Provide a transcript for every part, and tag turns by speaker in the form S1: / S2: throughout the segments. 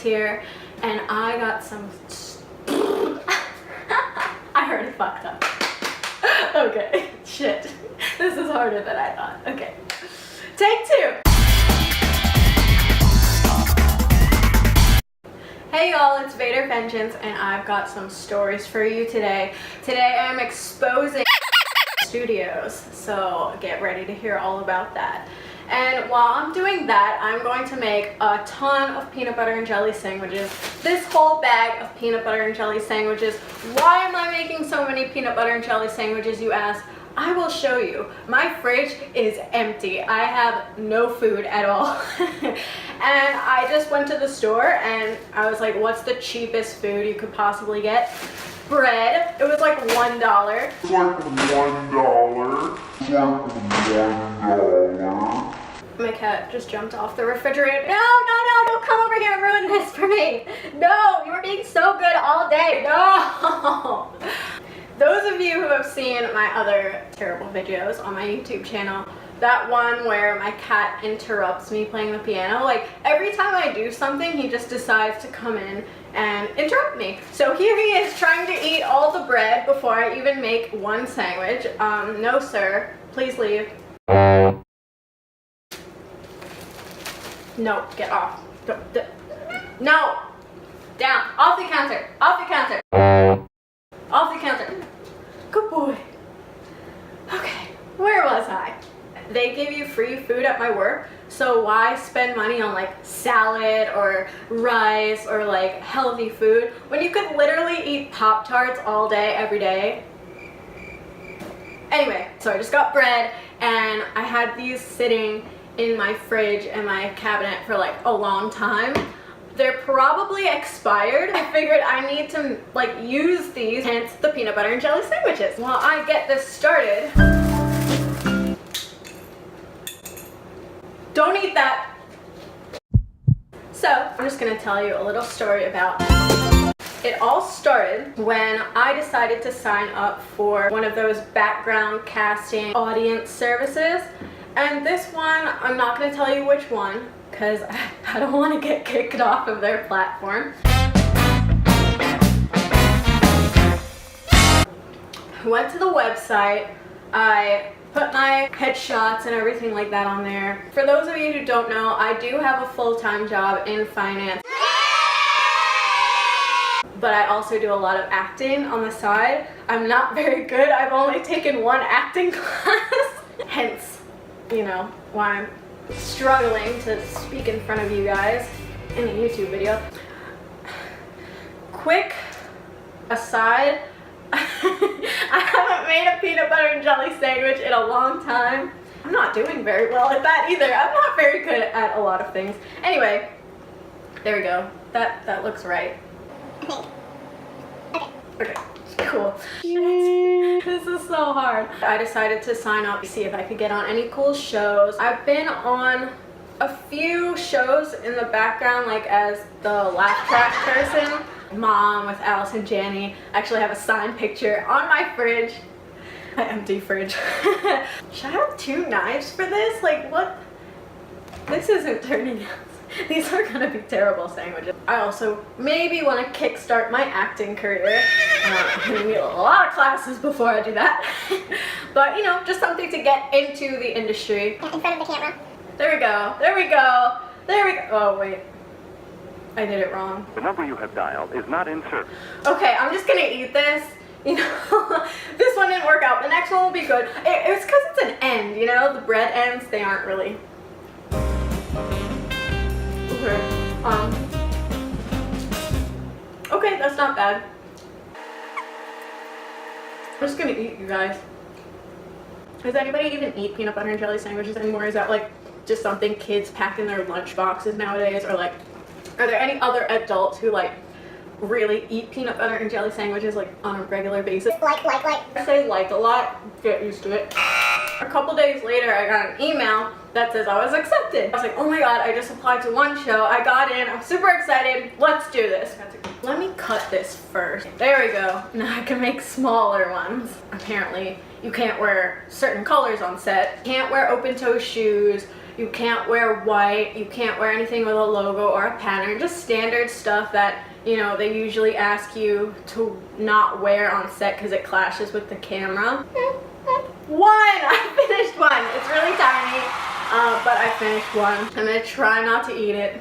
S1: here, and I got some I already fucked up. Okay, shit. This is harder than I thought. Okay, take two. Hey y'all, it's VaderVengeance, and I've got some stories for you today. Today I'm exposing studios, so get ready to hear all about that. And while I'm doing that, I'm going to make a ton of peanut butter and jelly sandwiches. This whole bag of peanut butter and jelly sandwiches. Why am I making so many peanut butter and jelly sandwiches, you ask? I will show you. My fridge is empty. I have no food at all. And I just went to the store and I was like, what's the cheapest food you could possibly get? Bread. It was like $1.
S2: It's like $1.
S1: My cat just jumped off the refrigerator. No, don't come over here and ruin this for me. No, you were being so good all day. No. Those of you who have seen my other terrible videos on my YouTube channel, that one where my cat interrupts me playing the piano, like every time I do something, he just decides to come in and interrupt me. So here he is trying to eat all the bread before I even make one sandwich. No sir, please leave. No, get off. No! Down. Off the counter. Off the counter. Off the counter. Good boy. Okay, where was I? They give you free food at my work, so why spend money on like salad or rice or like healthy food when you could literally eat Pop-Tarts all day, every day? Anyway, so I just got bread and I had these sitting in my fridge and my cabinet for like a long time. They're probably expired. I figured I need to like use these, hence the peanut butter and jelly sandwiches. While I get this started, don't eat that. So I'm just gonna tell you a little story about it. All started when I decided to sign up for one of those background casting audience services. And this one, I'm not going to tell you which one because I don't want to get kicked off of their platform. I went to the website, I put my headshots and everything like that on there. For those of you who don't know, I do have a full-time job in finance. But I also do a lot of acting on the side. I'm not very good. I've only taken one acting class. Hence, you know, why I'm struggling to speak in front of you guys in a YouTube video. Quick aside, I haven't made a peanut butter and jelly sandwich in a long time. I'm not doing very well at that either. I'm not very good at a lot of things. Anyway, there we go. That looks right. Okay, cool. This is so hard. I decided to sign up to see if I could get on any cool shows. I've been on a few shows in the background, like as the laugh track person. Mom with Alice and Janney. I actually have a signed picture on my fridge. My empty fridge. Should I have two knives for this? Like what? This isn't turning out. These are gonna be terrible sandwiches. I also maybe want to kickstart my acting career. I'm gonna need a lot of classes before I do that. But you know, just something to get into the industry.
S3: In front of the camera.
S1: There we go. There we go. There we go. Oh wait, I did it wrong.
S4: The number you have dialed is not in service.
S1: Okay, I'm just gonna eat this. You know, this one didn't work out. The next one will be good. It's because it's an end. You know, the bread ends. They aren't really. Okay, that's not bad. I'm just gonna eat, you guys. Does anybody even eat peanut butter and jelly sandwiches anymore? Is that like just something kids pack in their lunch boxes nowadays? Or like, are there any other adults who like really eat peanut butter and jelly sandwiches like on a regular basis?
S3: Like.
S1: I say like a lot, get used to it. A couple days later, I got an email that says I was accepted. I was like, oh my god, I just applied to one show, I got in, I'm super excited, let's do this. Let me cut this first. There we go. Now I can make smaller ones. Apparently, you can't wear certain colors on set. You can't wear open-toe shoes. You can't wear white. You can't wear anything with a logo or a pattern. Just standard stuff that, you know, they usually ask you to not wear on set because it clashes with the camera. I finished one. It's really tiny, but I finished one. I'm gonna try not to eat it.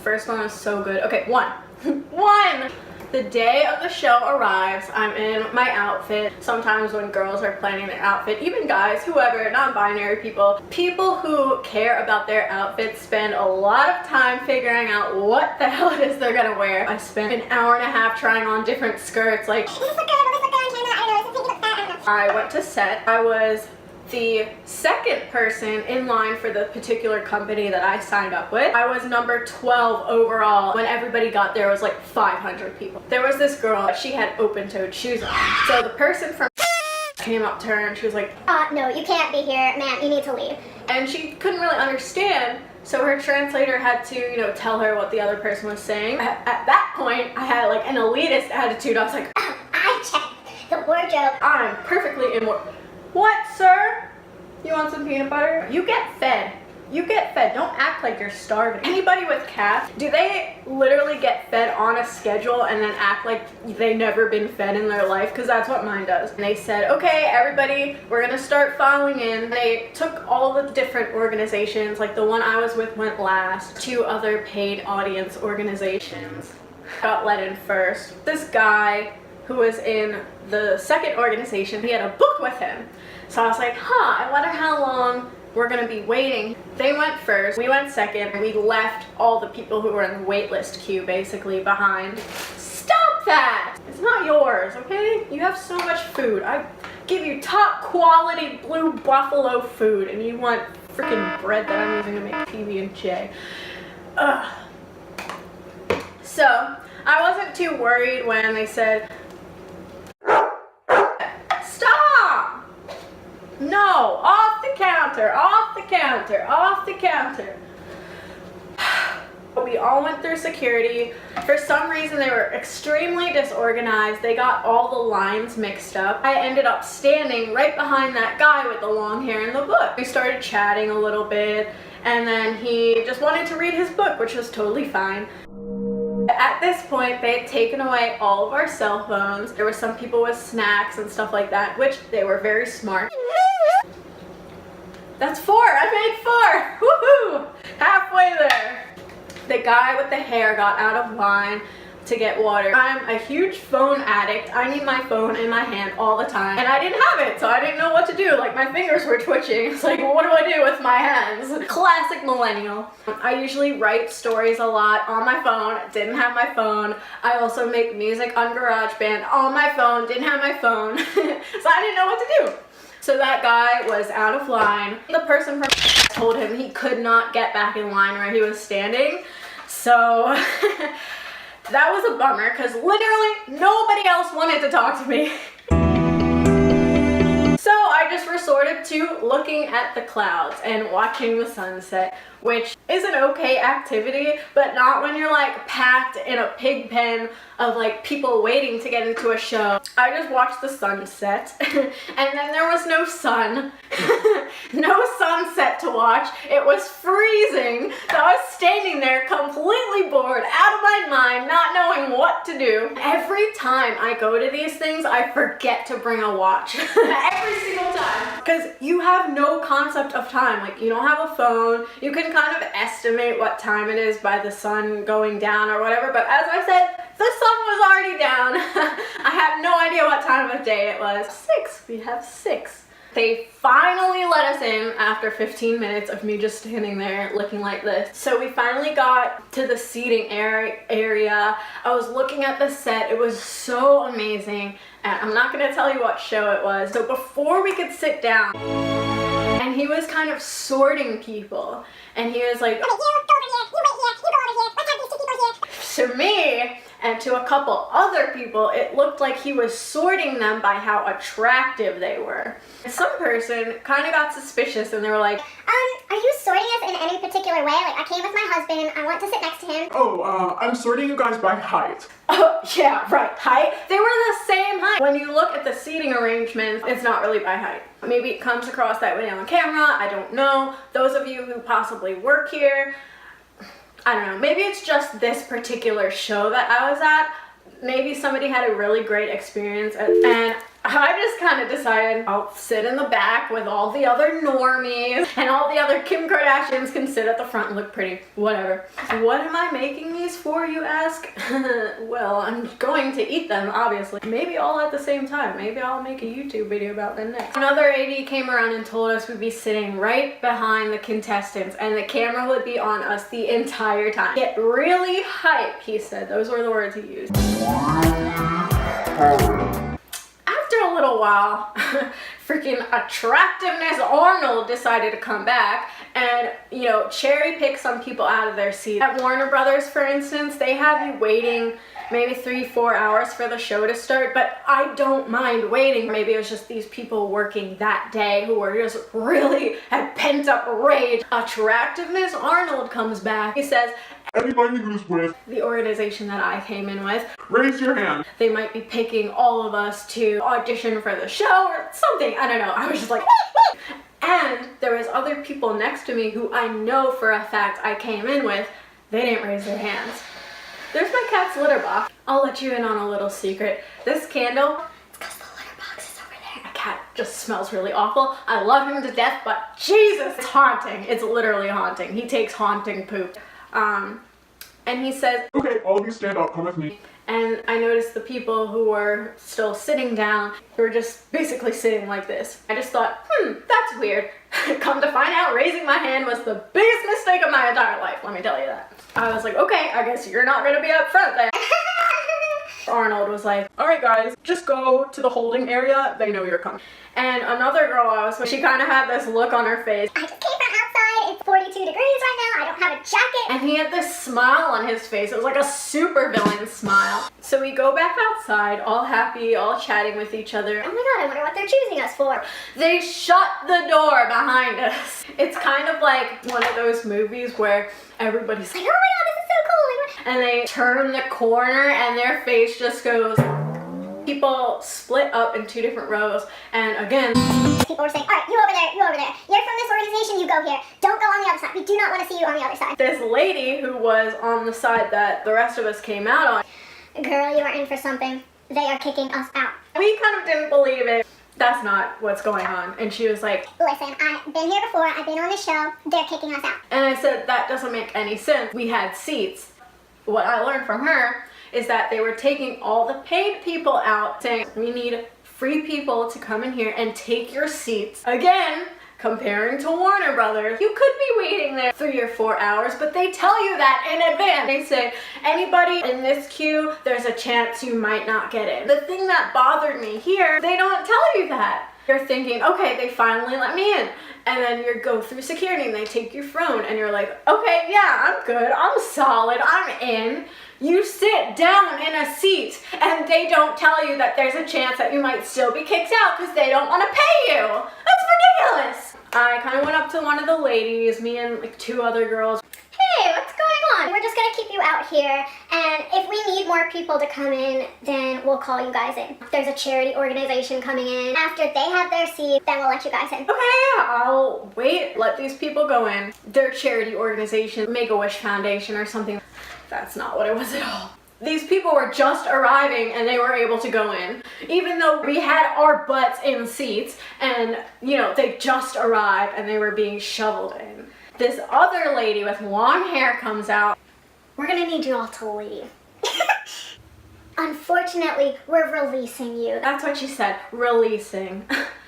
S1: First one was so good. Okay, one. The day of the show arrives, I'm in my outfit. Sometimes when girls are planning their outfit, even guys, whoever, non-binary people who care about their outfits spend a lot of time figuring out what the hell it is they're gonna wear. I spent an hour and a half trying on different skirts, like, this look good, will this look good on camera? I don't know, this look fat, I don't know. I went to set. I was the second person in line for the particular company that I signed up with. I was number 12 overall. When everybody got there, it was like 500 people. There was this girl, she had open-toed shoes on. So the person from came up to her and she was like,
S3: no, you can't be here, ma'am, you need to leave.
S1: And she couldn't really understand, so her translator had to, you know, tell her what the other person was saying. At that point, I had like an elitist attitude. I was like,
S3: I checked the wardrobe.
S1: I'm perfectly in work. What, sir? You want some peanut butter? You get fed. You get fed. Don't act like you're starving. Anybody with cats, do they literally get fed on a schedule and then act like they've never been fed in their life? Because that's what mine does. And they said, okay, everybody, we're gonna start filing in. They took all the different organizations, like the one I was with went last, 2 other paid audience organizations got let in first. This guy who was in the second organization, he had a book with him. So I was like, I wonder how long we're gonna be waiting. They went first, we went second, and we left all the people who were in the waitlist queue basically behind. Stop that! It's not yours, okay? You have so much food. I give you top quality Blue Buffalo food, and you want freaking bread that I'm using to make PB&J. Ugh. So I wasn't too worried when they said, stop! No, off the counter, off the counter, off the counter. We all went through security. For some reason, they were extremely disorganized. They got all the lines mixed up. I ended up standing right behind that guy with the long hair in the book. We started chatting a little bit, and then he just wanted to read his book, which was totally fine. At this point, they had taken away all of our cell phones. There were some people with snacks and stuff like that, which they were very smart. That's 4. I made 4. Woohoo! Halfway there. The guy with the hair got out of line to get water. I'm a huge phone addict. I need my phone in my hand all the time. And I didn't have it, so I didn't know what to do. Like, my fingers were twitching. It's like, well, what do I do with my hands? Classic millennial. I usually write stories a lot on my phone. Didn't have my phone. I also make music on GarageBand on my phone. Didn't have my phone. So I didn't know what to do. So that guy was out of line. The person from told him he could not get back in line where he was standing. So that was a bummer because literally nobody else wanted to talk to me. So I just resorted to looking at the clouds and watching the sunset, which is an okay activity, but not when you're like packed in a pig pen of like people waiting to get into a show. I just watched the sunset and then there was no sun. No sunset to watch. It was freezing. So I was standing there completely bored, out of my mind, not knowing what to do. Every time I go to these things, I forget to bring a watch. Every single time. Because you have no concept of time. Like, you don't have a phone. You can kind of estimate what time it is by the sun going down or whatever, but as I said, the sun was already down. I have no idea what time of day it was. 6. We have 6. They finally let us in after 15 minutes of me just standing there looking like this. So we finally got to the seating area. I was looking at the set. It was so amazing. And I'm not going to tell you what show it was. So before we could sit down, and he was kind of sorting people. And he was like,
S3: You go over here, you wait here, you go over here, let's have these 2 people here.
S1: to me, And to a couple other people, it looked like he was sorting them by how attractive they were. And some person kind of got suspicious and they were like,
S3: Are you sorting us in any particular way? Like, I came with my husband, I want to sit next to him.
S2: Oh, I'm sorting you guys by height.
S1: oh, yeah, right, height. They were the same height. When you look at the seating arrangements, it's not really by height. Maybe it comes across that way on camera, I don't know. Those of you who possibly work here, I don't know, maybe it's just this particular show that I was at. Maybe somebody had a really great experience and I just kind of decided I'll sit in the back with all the other normies and all the other Kim Kardashians can sit at the front and look pretty, whatever. What am I making these for, you ask? Well, I'm going to eat them, obviously. Maybe all at the same time. Maybe I'll make a YouTube video about them next. Another AD came around and told us we'd be sitting right behind the contestants and the camera would be on us the entire time. Get really hype, he said. Those were the words he used. After a little while, freaking attractiveness Arnold decided to come back and, you know, cherry pick some people out of their seat. At Warner Brothers, for instance, they have you waiting maybe 3-4 hours for the show to start, but I don't mind waiting. Maybe it was just these people working that day who were just really had pent up rage. Attractiveness Arnold comes back. He says,
S2: Anybody who's with
S1: the organization that I came in with,
S2: raise your hand.
S1: they might be picking all of us to audition for the show or something. I don't know. I was just like, and there was other people next to me who I know for a fact I came in with. They didn't raise their hands. There's my cat's litter box. I'll let you in on a little secret. This candle, it's because the litter box is over there. My cat just smells really awful. I love him to death, but Jesus, it's haunting. It's literally haunting. He takes haunting poop. And he says,
S2: Okay, all of you stand up, come with me.
S1: and I noticed the people who were still sitting down were just basically sitting like this. I just thought, that's weird. Come to find out, raising my hand was the biggest mistake of my entire life, let me tell you that. I was like, okay, I guess you're not gonna be up front then. Arnold was like,
S2: Alright guys, just go to the holding area, they know you're coming.
S1: and another girl I was with, she kind of had this look on her face.
S3: I just came from outside, it's 42 degrees right now, I don't have a jacket.
S1: And he had this smile on his face. It was like a super villain smile. So we go back outside, all happy, all chatting with each other.
S3: Oh my god, I wonder what they're choosing us for.
S1: They shut the door behind us. It's kind of like one of those movies where everybody's
S3: Like,
S1: like,
S3: oh my god, this is so cool.
S1: and they turn the corner and their face just goes. People split up in 2 different rows, and again,
S3: People were saying, alright, you over there, you over there. You're from this organization, you go here. Don't go on the other side. We do not want to see you on the other side.
S1: this lady who was on the side that the rest of us came out on,
S3: Girl, you are in for something. They are kicking us out.
S1: we kind of didn't believe it. That's not what's going on. And she was like,
S3: Listen, I've been here before, I've been on this show, they're kicking us out.
S1: and I said, that doesn't make any sense. We had seats. What I learned from her is that they were taking all the paid people out, saying, we need free people to come in here and take your seats. Again, comparing to Warner Brothers, you could be waiting there 3 or 4 hours, but they tell you that in advance. They say, anybody in this queue, there's a chance you might not get in. The thing that bothered me here, they don't tell you that. You're thinking, okay, they finally let me in. And then you go through security and they take your phone and you're like, okay, yeah, I'm good, I'm solid, I'm in. You sit down in a seat and they don't tell you that there's a chance that you might still be kicked out because they don't want to pay you. That's ridiculous. I kind of went up to one of the ladies, me and like 2 other girls.
S3: Hey, what's going on? We're just gonna keep you out here, and if we need more people to come in, then we'll call you guys in. There's a charity organization coming in. After they have their seat, then we'll let you guys in.
S1: Okay, I'll wait, let these people go in. Their charity organization, Make-A-Wish Foundation or something. That's not what it was at all. These people were just arriving and they were able to go in. Even though we had our butts in seats and, you know, they just arrived and they were being shoveled in. This other lady with long hair comes out.
S3: We're gonna need you all to leave. Unfortunately, we're releasing you.
S1: That's what she said, releasing.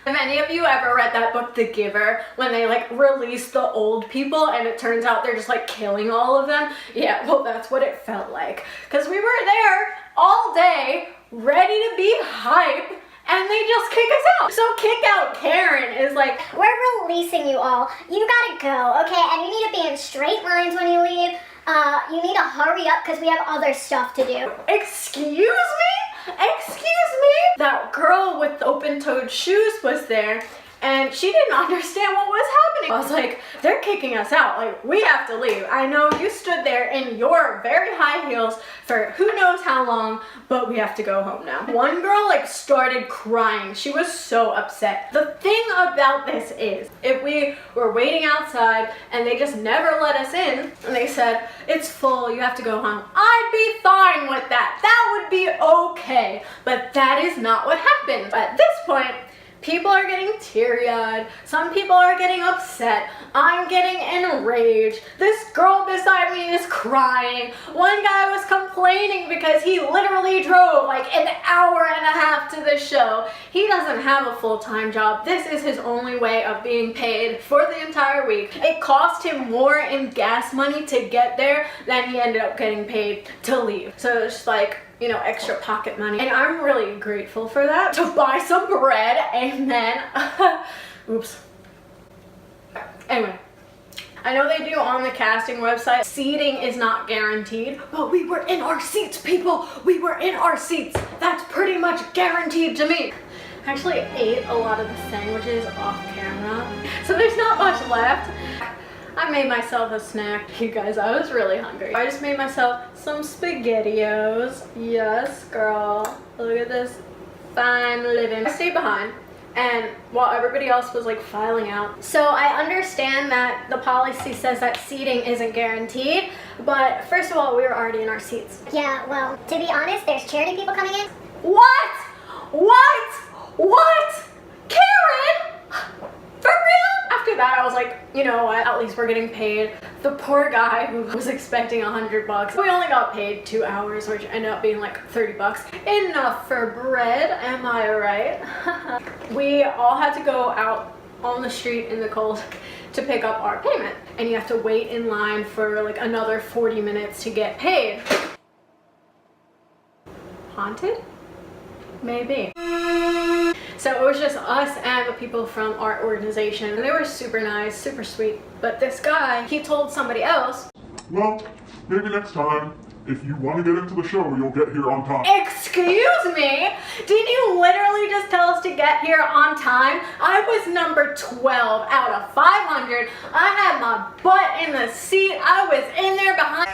S1: Have any of you ever read that book, The Giver, when they like release the old people and it turns out they're just like killing all of them? Yeah, well that's what it felt like. Because we were there all day, ready to be hype, and they just kick us out. So kick out Karen is like,
S3: We're releasing you all. You gotta go, okay? And you need to be in straight lines when you leave. You need to hurry up because we have other stuff to do.
S1: Excuse me? Excuse me? That girl with the open-toed shoes was there, and she didn't understand what was happening. I was like, they're kicking us out. Like, we have to leave. I know you stood there in your very high heels for who knows how long, but we have to go home now. One girl like started crying. She was so upset. The thing about this is, if we were waiting outside and they just never let us in, and they said, it's full, you have to go home, I'd be fine with that. That would be okay. But that is not what happened. At this point, people are getting teary-eyed. Some people are getting upset. I'm getting enraged. This girl beside me is crying. One guy was complaining because he literally drove like an hour and a half to the show. He doesn't have a full-time job. This is his only way of being paid for the entire week. It cost him more in gas money to get there than he ended up getting paid to leave. So it's just like, you know, extra pocket money. And I'm really grateful for that. To buy some bread, amen. Oops. Anyway, I know they do on the casting website, seating is not guaranteed, but we were in our seats, people. We were in our seats. That's pretty much guaranteed to me. I actually ate a lot of the sandwiches off camera, so there's not much left. I made myself a snack. You guys, I was really hungry. I just made myself some SpaghettiOs. Yes, girl. Look at this fine living. I stayed behind, and while everybody else was like filing out. So I understand that the policy says that seating isn't guaranteed, but first of all, we were already in our seats.
S3: Yeah, well, to be honest, there's charity people coming in.
S1: What? What? What? Karen? For real? After that, I was like, you know what? At least we're getting paid. The poor guy who was expecting $100. We only got paid 2 hours, which ended up being like $30. Enough for bread, am I right? We all had to go out on the street in the cold to pick up our payment. And you have to wait in line for like another 40 minutes to get paid. Haunted? Maybe. So it was just us and the people from our organization. And they were super nice, super sweet. But this guy, he told somebody else,
S5: well, maybe next time, if you want to get into the show, you'll get here on time.
S1: excuse me? Did you literally just tell us to get here on time? I was number 12 out of 500. I had my butt in the seat. I was in there behind.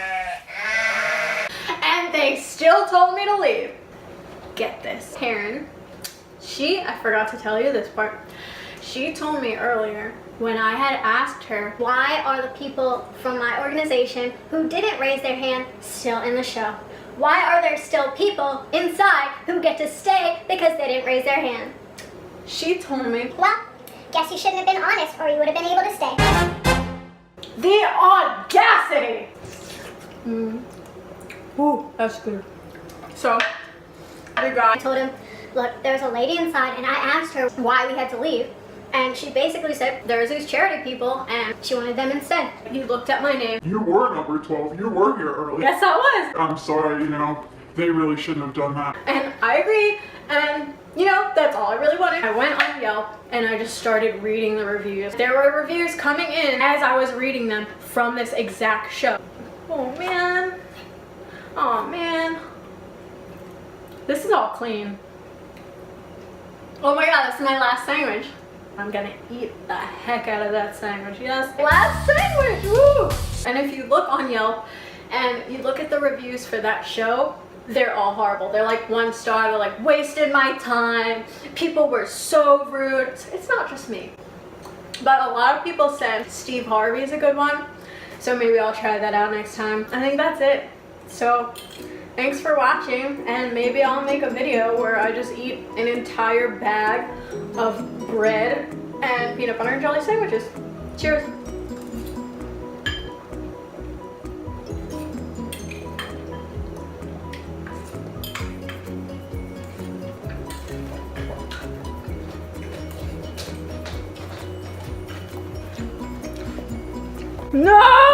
S1: And they still told me to leave. Get this. Karen, I forgot to tell you this part. She told me earlier when I had asked her, why are the people from my organization who didn't raise their hand still in the show? Why are there still people inside who get to stay because they didn't raise their hand? She told me,
S3: Well, guess you shouldn't have been honest or you would have been able to stay.
S1: the audacity! Ooh, that's good. So, the guy
S3: I told him, look, there's a lady inside and I asked her why we had to leave. And she basically said there's these charity people and she wanted them instead.
S1: He looked at my name.
S5: You were number 12. You were here early.
S1: Yes, I was.
S5: I'm sorry, they really shouldn't have done that.
S1: And I agree. And, that's all I really wanted. I went on Yelp and I just started reading the reviews. There were reviews coming in as I was reading them from this exact show. Oh, man. Oh, man. This is all clean. Oh my god, this is my last sandwich. I'm gonna eat the heck out of that sandwich. Yes, last sandwich, woo! And if you look on Yelp and you look at the reviews for that show, they're all horrible. They're like 1 star, they're like, wasted my time. People were so rude. It's not just me. But a lot of people said Steve Harvey is a good one. So maybe I'll try that out next time. I think that's it. So, thanks for watching, and maybe I'll make a video where I just eat an entire bag of bread and peanut butter and jelly sandwiches. Cheers. No!